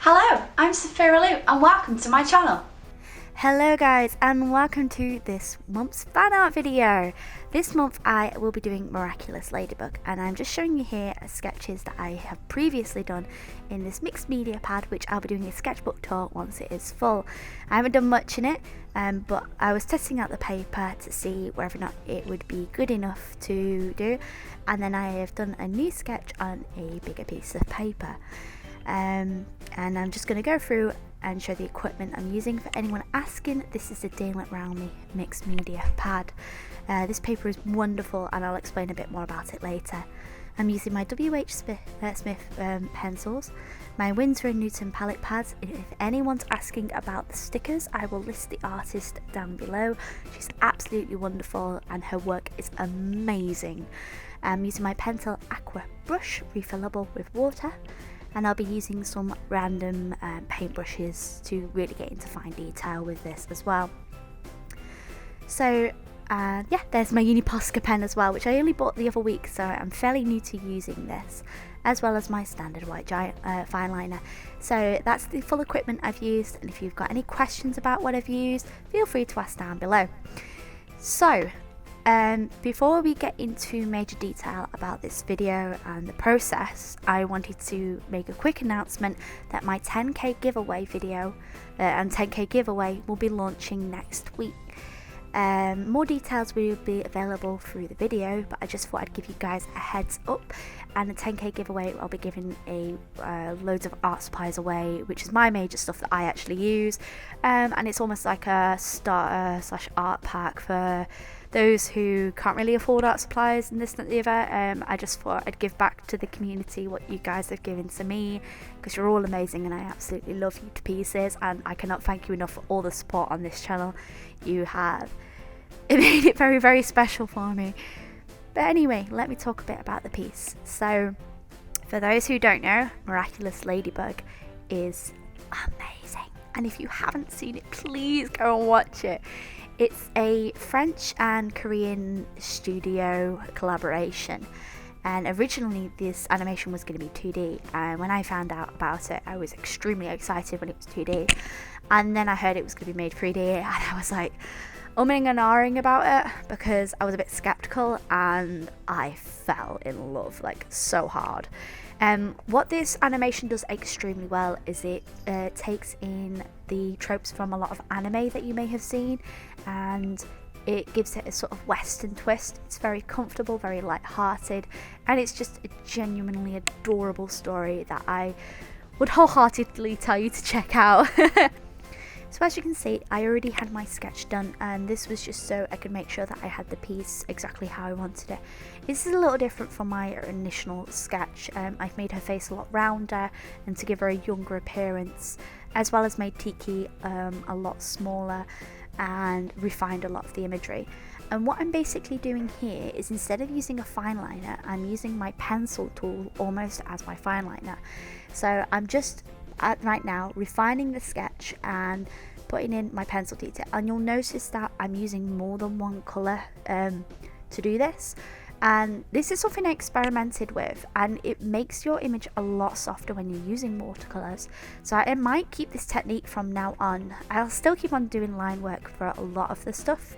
Hello, I'm Sophia Lou and welcome to my channel. Hello guys and welcome to this month's fan art video. This month I will be doing Miraculous Ladybug and I'm just showing you here sketches that I have previously done in this mixed media pad, which I'll be doing a sketchbook tour once it is full. I haven't done much in it but I was testing out the paper to see whether or not it would be good enough to do, and then I have done a new sketch on a bigger piece of paper. And I'm just going to go through and show the equipment I'm using. For anyone asking, this is the Daylight Round Me mixed media pad. This paper is wonderful and I'll explain a bit more about it later. I'm using my W.H. Smith pencils, my Winsor & Newton palette pads. If anyone's asking about the stickers, I will list the artist down below. She's absolutely wonderful and her work is amazing. I'm using my Pentel Aqua brush, refillable with water. And I'll be using some random paintbrushes to really get into fine detail with this as well. So yeah, there's my Uniposca pen as well, which I only bought the other week, so I'm fairly new to using this, as well as my standard white giant fine liner. So that's the full equipment I've used, and if you've got any questions about what I've used, feel free to ask down below. So before we get into major detail about this video and the process, I wanted to make a quick announcement that my 10k giveaway video and 10k giveaway will be launching next week. More details will be available through the video, but I just thought I'd give you guys a heads up. And the 10k giveaway, I'll be giving loads of art supplies away, which is my major stuff that I actually use, and it's almost like a starter / art pack for those who can't really afford art supplies and this and the other. I just thought I'd give back to the community what you guys have given to me, because you're all amazing and I absolutely love you to pieces, and I cannot thank you enough for all the support on this channel you have. It made it very, very special for me. But anyway, let me talk a bit about the piece. So for those who don't know, Miraculous Ladybug is amazing, and if you haven't seen it, please go and watch it. It's a French and Korean studio collaboration, and originally this animation was going to be 2D, and when I found out about it I was extremely excited when it was 2D, and then I heard it was going to be made 3D and I was like umming and ahhing about it because I was a bit skeptical, and I fell in love like so hard. What this animation does extremely well is it takes in the tropes from a lot of anime that you may have seen, and it gives it a sort of western twist. It's very comfortable, very light-hearted, and it's just a genuinely adorable story that I would wholeheartedly tell you to check out. So as you can see, I already had my sketch done, and this was just so I could make sure that I had the piece exactly how I wanted it. This is a little different from my initial sketch. I've made her face a lot rounder and to give her a younger appearance, as well as made Tiki a lot smaller and refined a lot of the imagery. And what I'm basically doing here is, instead of using a fine liner, I'm using my pencil tool almost as my fine liner. So I'm just right now refining the sketch and putting in my pencil detail, and you'll notice that I'm using more than one colour to do this, and this is something I experimented with, and it makes your image a lot softer when you're using watercolours. So I might keep this technique from now on. I'll still keep on doing line work for a lot of the stuff,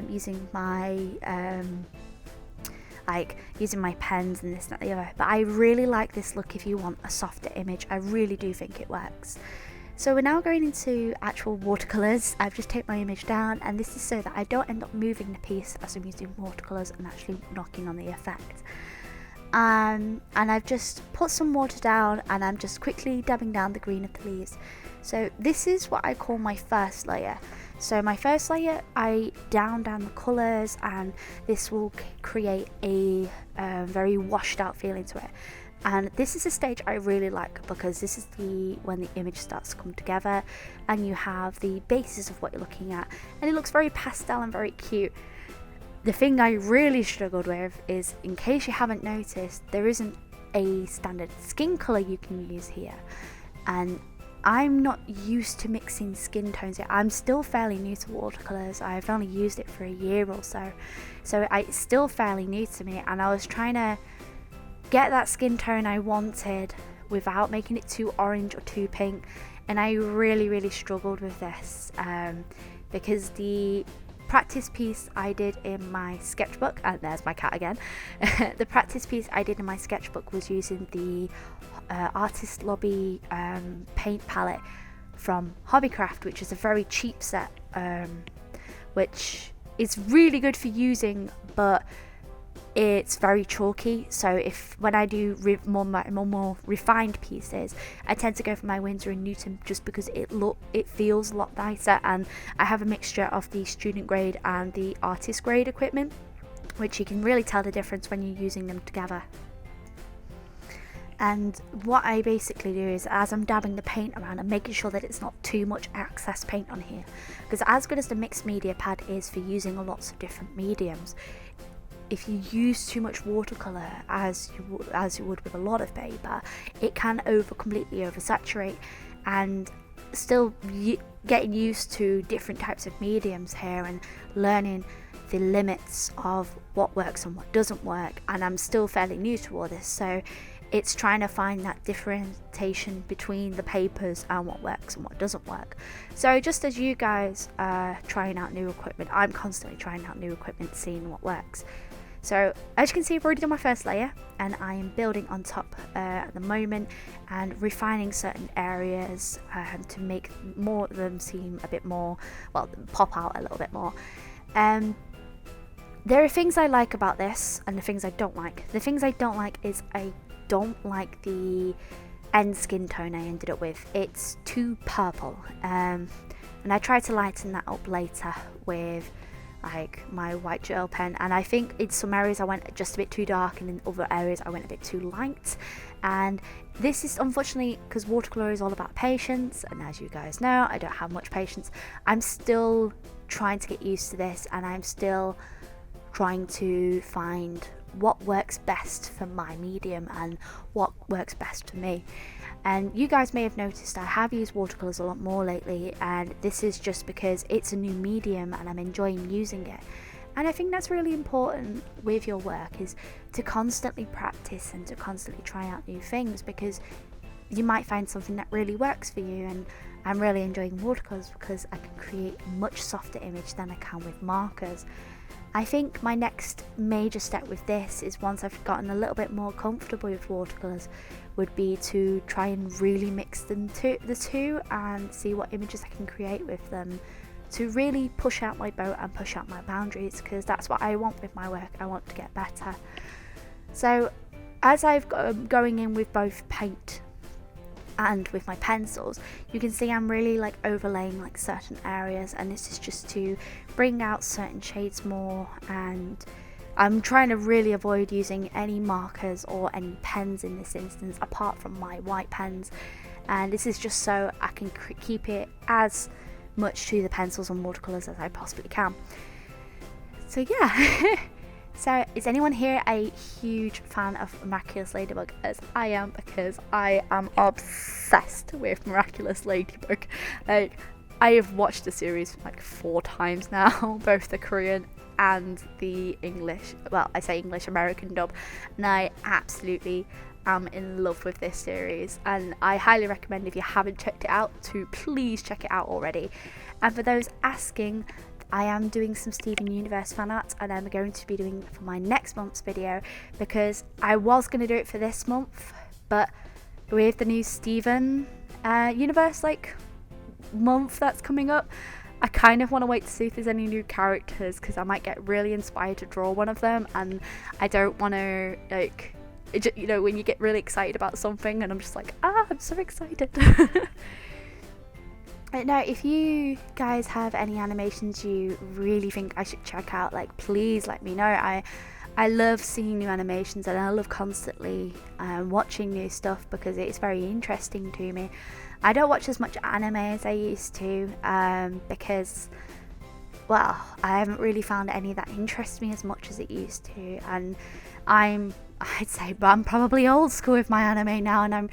using my using my pens and this and the other, but I really like this look if you want a softer image. I really do think it works. So we're now going into actual watercolours. I've just taken my image down, and this is so that I don't end up moving the piece as I'm using watercolours and actually knocking on the effect. And I've just put some water down, and I'm just quickly dabbing down the green of the leaves. So this is what I call my first layer. So my first layer, I down the colours, and this will create a very washed out feeling to it. And this is a stage I really like, because this is when the image starts to come together and you have the basis of what you're looking at, and it looks very pastel and very cute. The thing I really struggled with is, in case you haven't noticed, there isn't a standard skin colour you can use here, and I'm not used to mixing skin tones yet. I'm still fairly new to watercolours. I've only used it for a year or so, so it's still fairly new to me, and I was trying to get that skin tone I wanted without making it too orange or too pink, and I really struggled with this because the practice piece I did in my sketchbook, and there's my cat again, the practice piece I did in my sketchbook was using the Artist Lobby paint palette from Hobbycraft, which is a very cheap set, which is really good for using, but it's very chalky. So when I do more refined pieces, I tend to go for my Winsor & Newton just because it feels a lot nicer, and I have a mixture of the student grade and the artist grade equipment, which you can really tell the difference when you're using them together. And what I basically do is, as I'm dabbing the paint around, I'm making sure that it's not too much excess paint on here, because as good as the mixed media pad is for using lots of different mediums, if you use too much watercolor, as you would with a lot of paper, it can completely oversaturate. And still getting used to different types of mediums here and learning the limits of what works and what doesn't work, and I'm still fairly new to all this, so it's trying to find that differentiation between the papers and what works and what doesn't work. So just as you guys are trying out new equipment, I'm constantly trying out new equipment, seeing what works. So as you can see, I've already done my first layer, and I am building on top at the moment and refining certain areas to make more of them seem a bit more, well, pop out a little bit more. There are things I like about this and the things I don't like. The things I don't like is I don't like the end skin tone I ended up with. It's too purple, and I tried to lighten that up later with like my white gel pen, and I think in some areas I went just a bit too dark, and in other areas I went a bit too light. And this is unfortunately, because watercolor is all about patience, and as you guys know, I don't have much patience. I'm still trying to get used to this, and I'm still trying to find what works best for my medium and what works best for me. And you guys may have noticed I have used watercolors a lot more lately, and this is just because it's a new medium and I'm enjoying using it. And I think that's really important with your work, is to constantly practice and to constantly try out new things, because you might find something that really works for you. And I'm really enjoying watercolors because I can create a much softer image than I can with markers. I think my next major step with this is, once I've gotten a little bit more comfortable with watercolors, would be to try and really mix the two and see what images I can create with them, to really push out my boat and push out my boundaries, because that's what I want with my work. I want to get better. So as I've going in with both paint and with my pencils, you can see I'm really like overlaying like certain areas, and this is just to bring out certain shades more. And I'm trying to really avoid using any markers or any pens in this instance, apart from my white pens, and this is just so I can keep it as much to the pencils and watercolors as I possibly can. So yeah. So is anyone here a huge fan of Miraculous Ladybug, as I am? Because I am obsessed with Miraculous Ladybug. Like, I have watched the series like 4 times now, both the Korean and the English, well, I say English American dub, and I absolutely am in love with this series, and I highly recommend, if you haven't checked it out, to please check it out already. And for those asking, I am doing some Steven Universe fan art, and I'm going to be doing it for my next month's video, because I was going to do it for this month, but with the new Steven Universe like month that's coming up, I kind of want to wait to see if there's any new characters, because I might get really inspired to draw one of them, and I don't want to, like, you know, when you get really excited about something and I'm just like, I'm so excited. Now, if you guys have any animations you really think I should check out, like, please let me know. I love seeing new animations, and I love constantly watching new stuff, because it's very interesting to me. I don't watch as much anime as I used to, because, well, I haven't really found any that interest me as much as it used to, and I'd say I'm probably old school with my anime now, and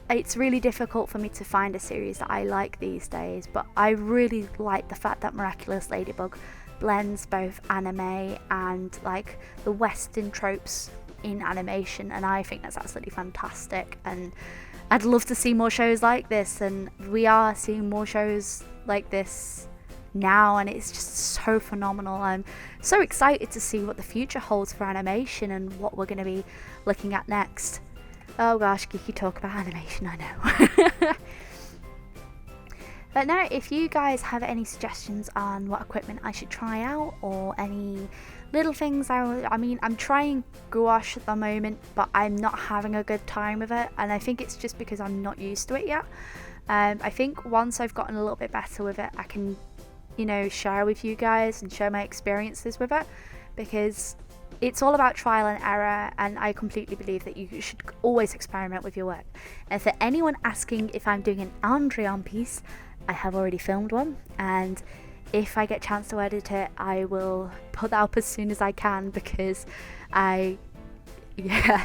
it's really difficult for me to find a series that I like these days. But I really like the fact that Miraculous Ladybug blends both anime and like the Western tropes in animation, and I think that's absolutely fantastic, and I'd love to see more shows like this, and we are seeing more shows like this now, and it's just so phenomenal. I'm so excited to see what the future holds for animation and what we're going to be looking at next. Oh gosh, geeky talk about animation, I know. But now, if you guys have any suggestions on what equipment I should try out, or any little things, I mean, I'm trying gouache at the moment, but I'm not having a good time with it, and I think it's just because I'm not used to it yet. I think once I've gotten a little bit better with it, I can, you know, share with you guys and share my experiences with it, because it's all about trial and error, and I completely believe that you should always experiment with your work. And for anyone asking if I'm doing an Andreon piece, I have already filmed one, and if I get a chance to edit it, I will put that up as soon as I can, because yeah.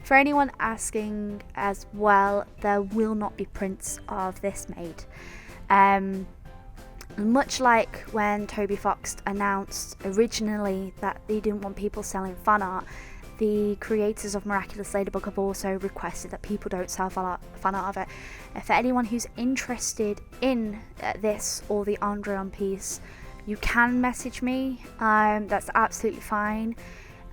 For anyone asking as well, there will not be prints of this made. Much like when Toby Fox announced originally that they didn't want people selling fan art, the creators of Miraculous Ladybug have also requested that people don't sell fan art of it. For anyone who's interested in this or the Andreon piece, you can message me. That's absolutely fine.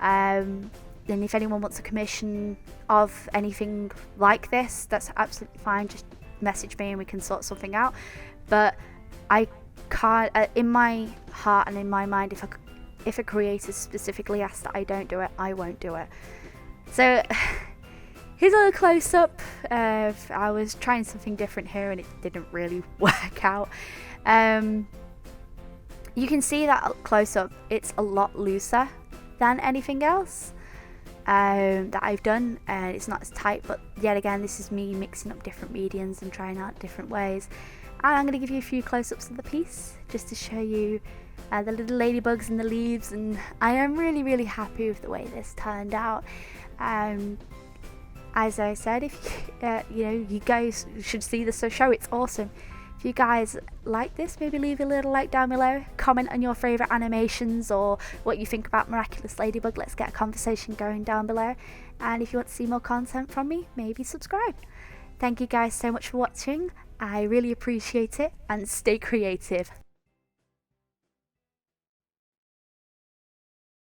And if anyone wants a commission of anything like this, that's absolutely fine. Just message me and we can sort something out. But I can't, in my heart and in my mind, if a creator specifically asks that I don't do it, I won't do it. So here's a little close up. I was trying something different here and it didn't really work out. You can see that close up, it's a lot looser than anything else that I've done, and it's not as tight, but yet again, this is me mixing up different mediums and trying out different ways. And I'm going to give you a few close-ups of the piece just to show you the little ladybugs and the leaves, and I am really happy with the way this turned out. As I said, if you know, you guys should see the show, it's awesome. If you guys like this, maybe leave a little like down below, comment on your favourite animations or what you think about Miraculous Ladybug. Let's get a conversation going down below, and if you want to see more content from me, maybe subscribe. Thank you guys so much for watching. I really appreciate it, and stay creative.